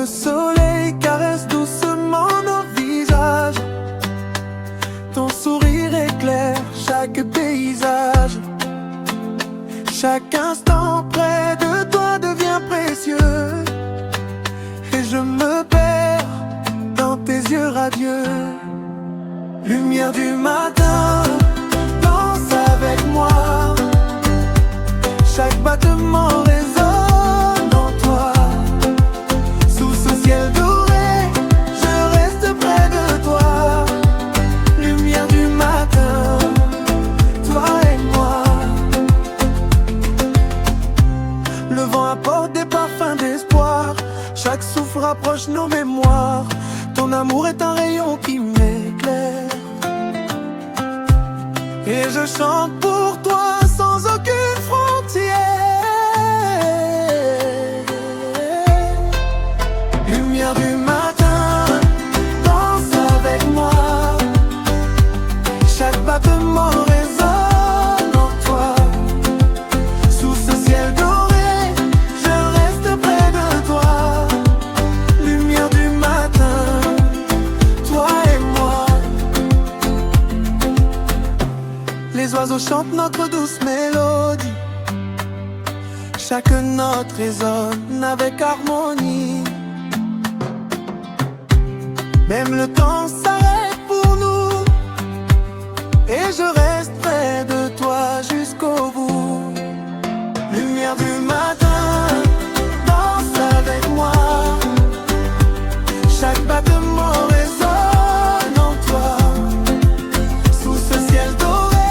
soleil caresse doucement nos visages. Ton sourire éclaire chaque paysage. Chaque instant près de toi devient précieux. Et je me perds dans tes yeux radieux. Lumière du matin, danse avec moi. Chaque battement résonne en toi. Sous ce ciel doré, je reste près de toi. Lumière du matin, toi et moi. Le vent apporte des parfums d'espoir. Chaque souffle rapproche nos mémoires. Ton amour est un rayon qui m'éclaire. Et je chante pour toi sans aucune frontière. Lumière du matin, danse avec moi. Chaque battement résonne en toi. Sous ce ciel doré, je reste près de toi. Lumière du matin, toi et moi. Les oiseaux chantent notre douce mélodie. Chaque note résonne avec harmonie. Même le temps s'arrête pour nous. Et je reste près de toi jusqu'au bout. Lumière du matin, danse avec moi. Chaque battement résonne en toi. Sous ce ciel doré,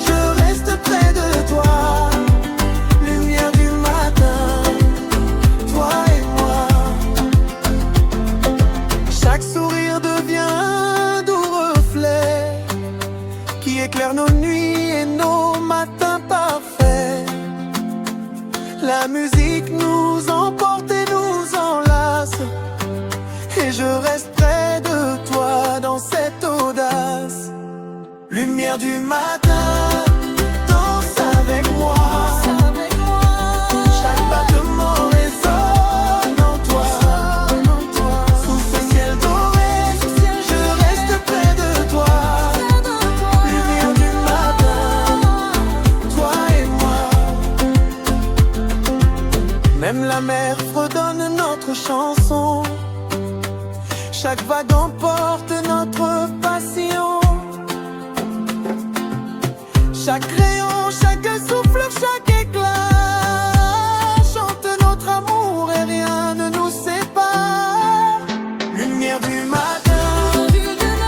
je reste près de toi. Lumière du matin, toi et moi. Chaque sourire devient un doux reflet qui éclaire nos nuits et nos matins parfaits. La musique nous emporte et nous enlace. Et je reste près de toi dans cette audace. Lumière du matin, danse avec moi. Chaque battement résonne en toi. Sous ce ciel doré, je reste près de toi. Lumière du matin, toi et moi. Même la mer fredonne notre chanson. Chaque vague emporte notre passion. Chaque crayon, chaque souffle, chaque éclat chante notre amour et rien ne nous sépare. Lumière du matin,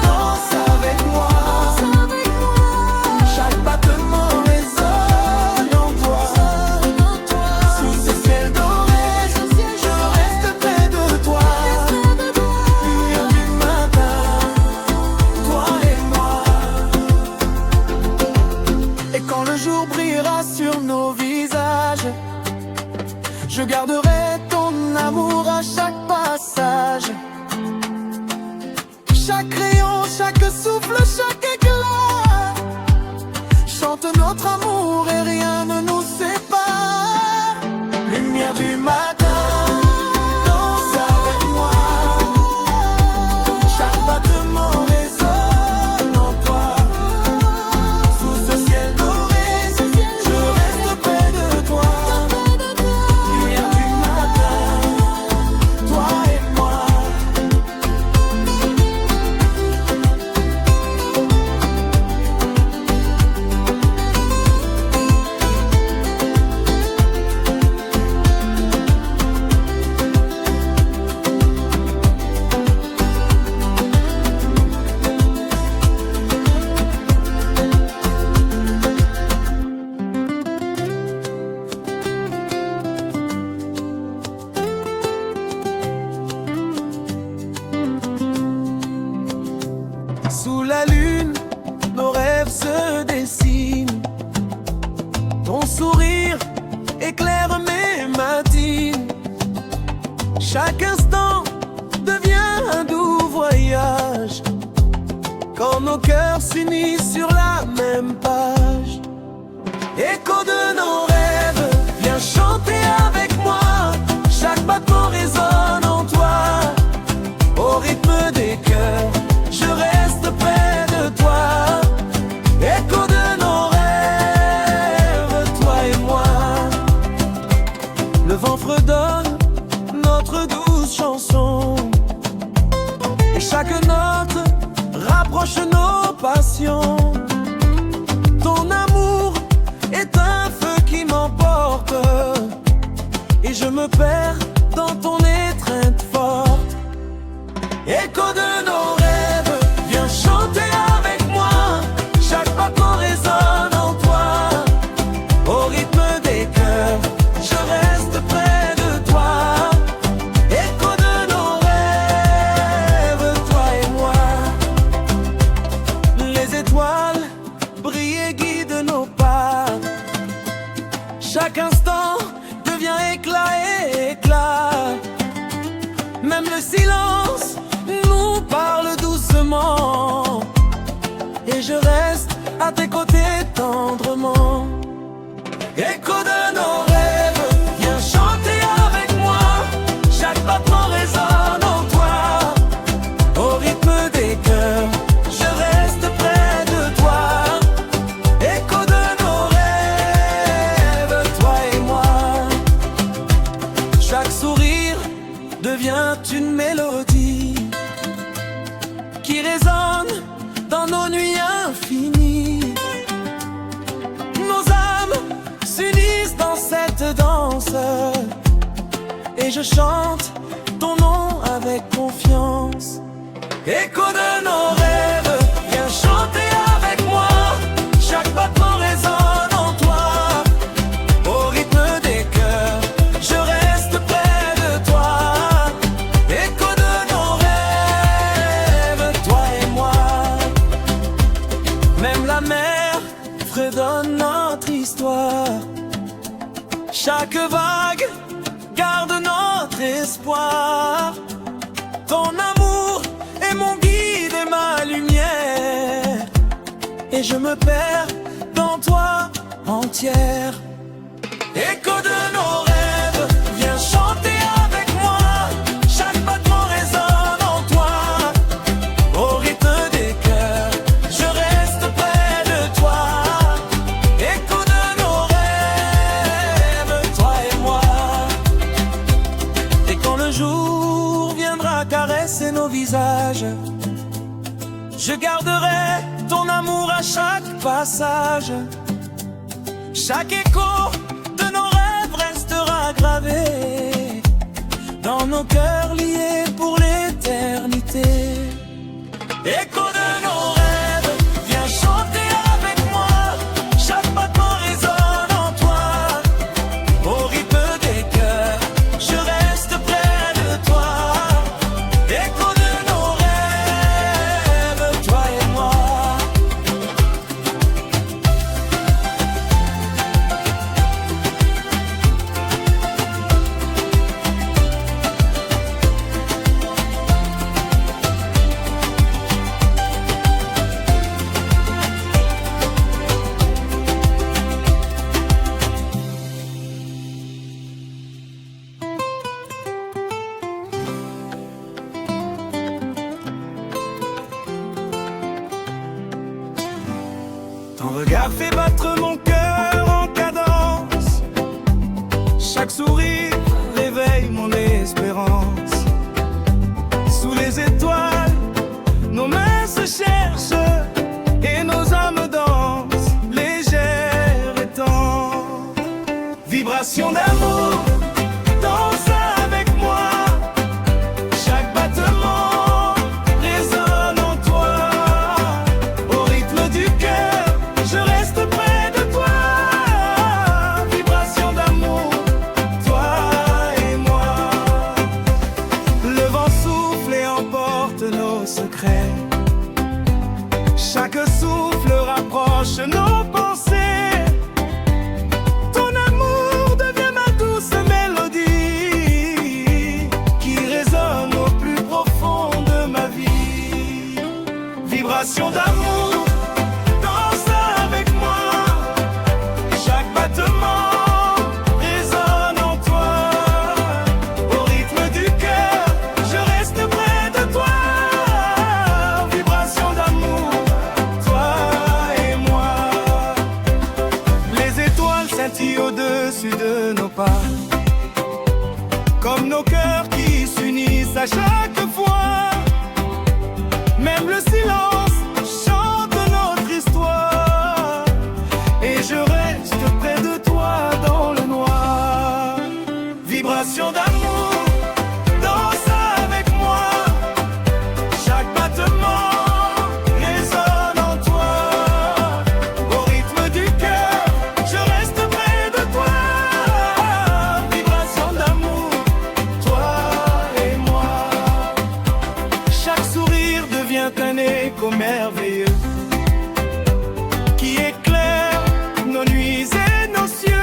danse avec moi. Chaque battement résonne en toi. Sous ce ciel doré, je reste près de toi. Lumière du matin, toi et moi. Et quand le jour brillera sur nos visages, je garderai ton amour à chaque passage. Chaque rayon, chaque souffle, chaque éclat chante notre amour et rien ne nous sépare. Lumière du matin, danse avec moi. Chaque battement résonne en toi. Sous ce ciel doré, je reste près de toi. Lumière du matin, toi et moi. Sous la lune, nos rêves se dessinent. Ton sourire éclaire mes matines. Chaque instant devient un doux voyage. Quand nos cœurs s'unissent sur la même page. Écho de nos rêves, viens chanter avec moi. Chaque battement résonne en toi. rapproche nos passions. Ton amour est un feu qui m'emporte, et je me perds dans ton étreinte forte. Écho de nos rêves, viens chanter avec moi. Chaque battement résonne en toi. Au rythme des cœurs, je reste près de toi. Écho de nos rêves, toi et moi. Les étoiles brillent et guident nos pas. Chaque instant devient éclat et éclat. Même le silence nous parle doucement, et je reste à tes côtés tendrement. Écho de nos rêves, viens chanter avec moi. Chaque battement résonne en toi. Au rythme des cœurs, je reste près de toi. Écho de nos rêves, toi et moi. Chaque sourire devient une mélodie qui résonne dans nos nuits infinies. Nos âmes s'unissent dans cette danse, et je chante ton nom avec confiance. Écho de nos rêves, viens chanter avec moi. Chaque battement résonne en toi. Au rythme des cœurs, je reste près de toi. Écho de nos rêves, toi et moi. Même la mer fredonne notre histoire. Chaque vague garde notre espoir. Ton amour est mon guide et ma lumière, et je me perds dans toi entière. Écho de nos rêves, viens chanter avec moi. Chaque battement résonne en toi. Au rythme des cœurs, je reste près de toi. Écho de nos rêves, toi et moi. Et quand le jour viendra caresser nos visages, je garderai ton amour à chaque passage. Chaque écho de nos rêves restera gravé dans nos cœurs liés pour l'éternité. Écho de nos rêves, viens chanter avec moi. Chaque battement résonne en toi. Au rythme des cœurs, je reste près de toi. Écho de nos rêves, toi et moi. Ton regard fait battre mon cœur en cadence. Chaque sourire réveille mon espérance. Sous les étoiles, nos mains se cherchent et nos âmes dansent, légères et tendres. Vibration d'amour, danse avec moi. Chaque battement résonne en toi. Au rythme du cœur, je reste près de toi. Vibration d'amour, toi et moi. Le vent souffle et emporte nos secrets. Chaque souffle rapproche nos pensées. Ton amour devient ma douce mélodie qui résonne au plus profond de ma vie. Vibration d'amour, danse avec moi. Chaque battement résonne en toi. Au rythme du cœur, je reste près de toi. Vibration d'amour, toi et moi. Les étoiles scintillent au-dessus de nos pas, comme nos cœurs qui s'unissent à chaque fois. Même le silence merveilleux qui éclaire nos nuits et nos cieux.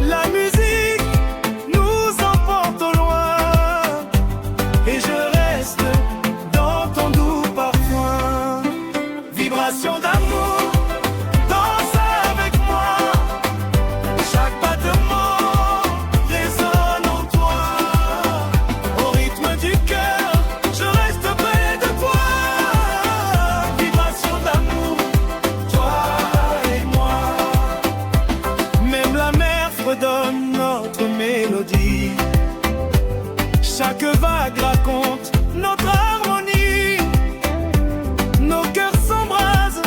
La musique nous emporte au loin et je reste dans ton doux parfum. Vibration d'amour, danse avec moi. Chaque battement résonne en toi. Au rythme du cœur, je reste près de toi. Vibration d'amour, toi et moi. Même la mer fredonne notre mélodie. Chaque vague raconte notre harmonie. Nos cœurs s'embrasent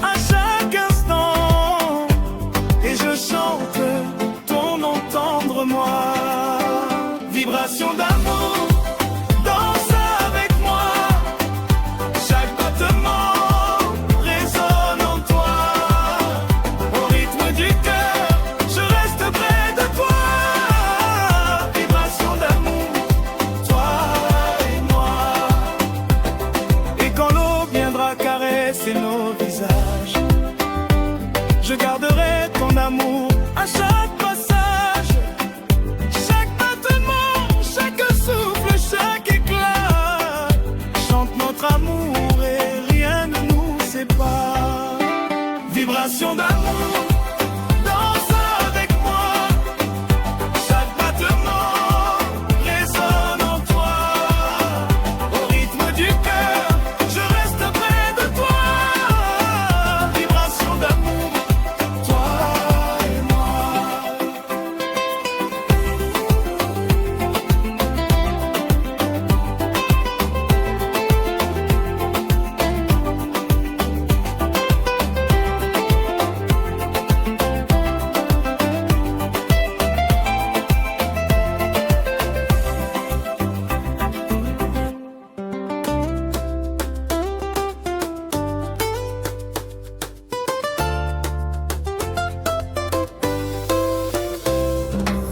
à chaque instant. Et je chante ton nom tendre, moi. Vibration d'amour, danse avec moi. Chaque battement résonne en toi. Au rythme du cœur, je reste près de toi. Vibration d'amour, toi et moi. Et quand l'aube viendra caresser nos visages, je garderai ton amour à chaque passage. Chaque battement, chaque souffle, chaque éclat chante notre amour et rien ne nous sépare. Vibration d'amour, danse avec moi. Chaque battement résonne en toi. Au rythme du cœur, je reste près de toi. Vibration d'amour, toi et moi.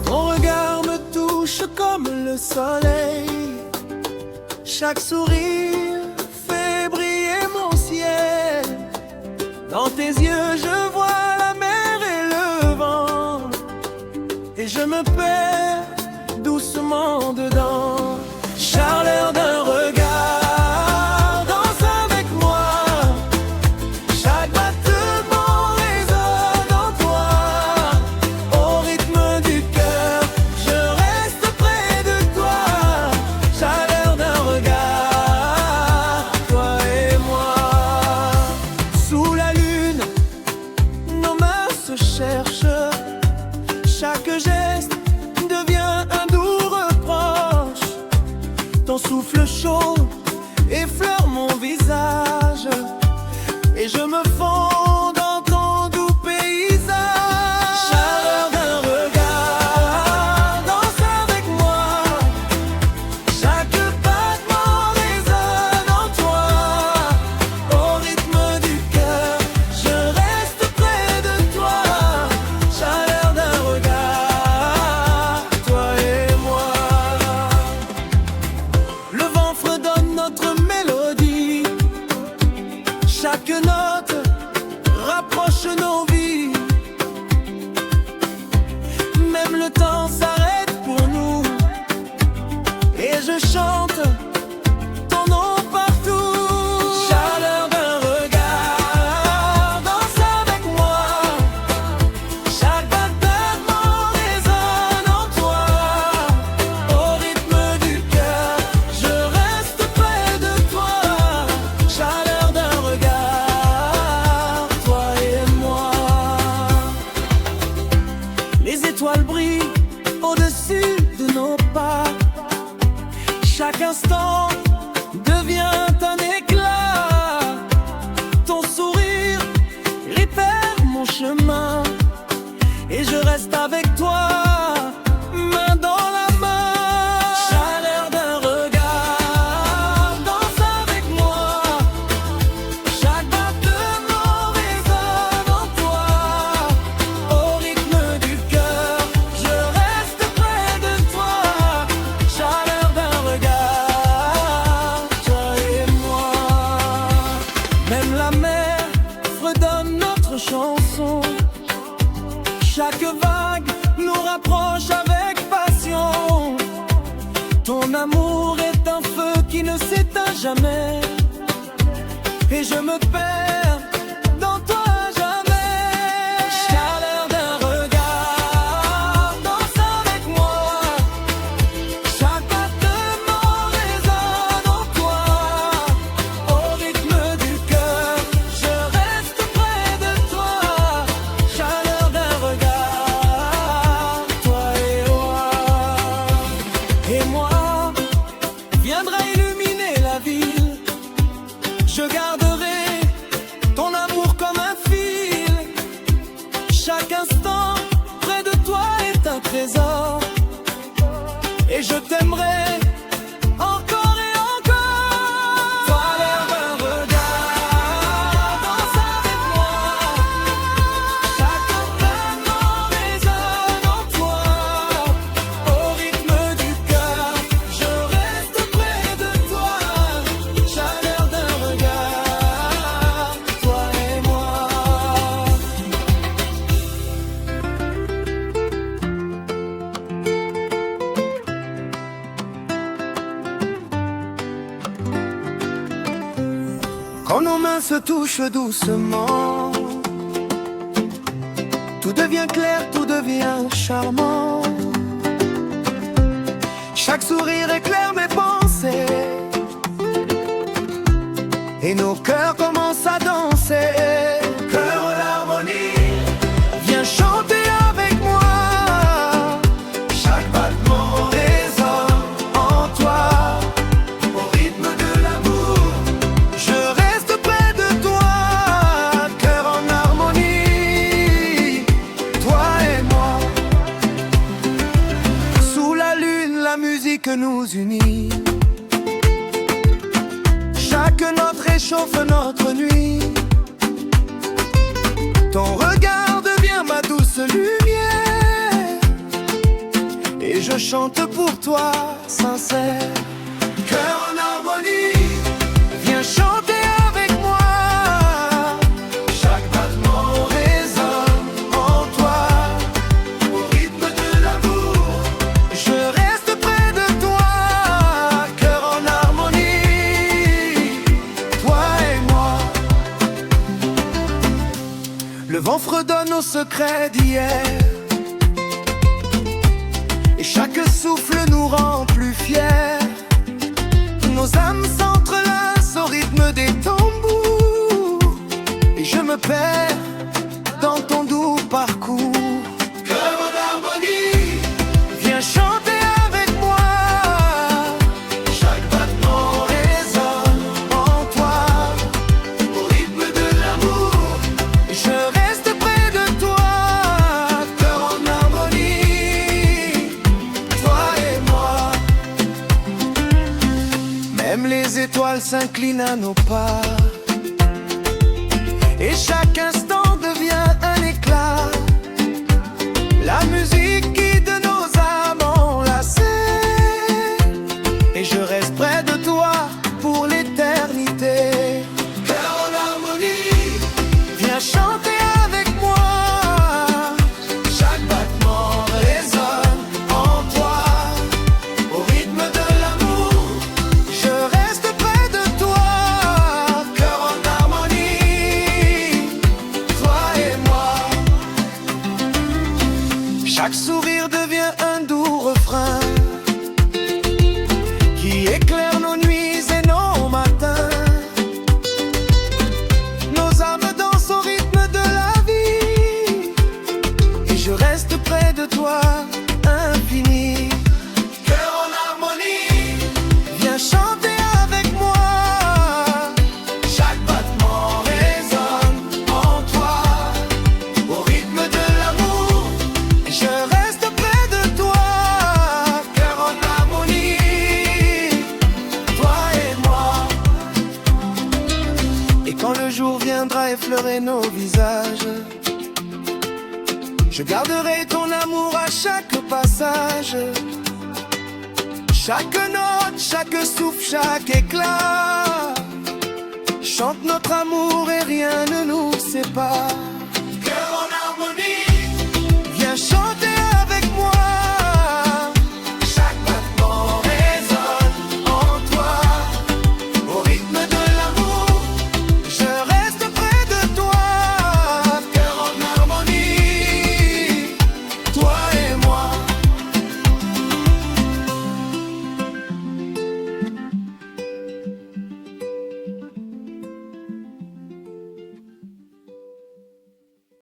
Ton regard me touche comme le soleil. Chaque sourire fait briller mon ciel. Dans tes yeux, je vois la mer et le vent. Et je me perds doucement dedans. Chaleur d'un regard, danse avec moi. Chaque battement résonne en toi. Au rythme du cœur, je reste près de toi. Chaleur d'un regard, toi et moi. Sous la lune, nos mains se cherchent. Chaque geste devient un doux reproche. Ton souffle chaud effleure mon visage et je me fonds dans ton doux paysage. Chaleur d'un regard, danse avec moi. Chaque battement résonne en toi. Au rythme du cœur, je reste près de toi. Chaleur d'un regard, toi et moi. Le vent fredonne notre mélodie. Chaque note rapproche nos vies. Même le temps s'arrête pour nous. Et je chante ton nom partout. Chaleur d'un regard, danse avec moi. Chaque battement résonne en toi. Au rythme du cœur, je reste près de toi. Chaleur d'un regard, chansons. Chaque vague nous rapproche avec passion. Ton amour est un feu qui ne s'éteint jamais, et je me perds dans toi à jamais. Chaleur d'un regard, danse avec moi. Chaque battement résonne en toi. Au rythme du cœur, je reste près de toi. Chaleur d'un regard, toi et moi viendra illuminer la ville. Je garderai ton amour comme un fil. Chaque instant près de toi est un trésor, et je t'aimerai encore et encore. Toi, l'air d'un regard, danse avec moi. Chaque battement résonne en toi. Au rythme du cœur, je reste près de toi. Chaleur d'un regard, toi et moi. Quand nos mains se touchent doucement, tout devient clair, tout devient charmant. Chaque sourire éclaire mes pensées, et nos cœurs commencent à danser. Cœur en harmonie, viens chanter avec moi. Chaque battement résonne en toi. Au rythme de l'amour, je reste près de toi. Cœur en harmonie, toi et moi. Sous la lune, la musique nous unit. Chaque note réchauffe notre nuit. Ton regard devient ma douce lumière, et je chante pour toi sincère. Cœur en harmonie, viens chanter avec moi. Chaque battement résonne en toi. Au rythme de l'amour, je reste près de toi. Cœur en harmonie, toi et moi. Le vent fredonne nos secrets d'hier, et chaque souffle nous rend plus fiers. Nos âmes s'entrelacent au rythme des tambours, et je me perds dans ton doux parcours. Cœur en harmonie, viens chanter avec moi. Chaque battement résonne en toi. Au rythme de l'amour, je reste près de toi. Cœur en harmonie, toi et moi. Même les étoiles s'inclinent à nos pas, et chaque instant devient un éclat. La musique guide nos âmes enlacées, et je reste près de toi pour l'éternité. Cœur en harmonie, viens chanter avec moi. Chaque battement résonne en toi. Au rythme de l'amour, je reste près de toi. Cœur en harmonie, toi et moi. Chaque sourire devient un doux refrain qui éclaire nos nuits et nos matins. Nos âmes dansent au rythme de la vie, et je reste près de toi, infini. Cœur en harmonie, viens chanter avec moi. Chaque battement résonne en toi. Au rythme de l'amour, je reste près de toi. Cœur en harmonie, toi et moi. Et quand le jour viendra effleurer nos visages, je garderai ton amour à chaque passage. Chaque note, chaque souffle, chaque éclat chante notre amour et rien ne nous sépare. harmonie. Viens chanter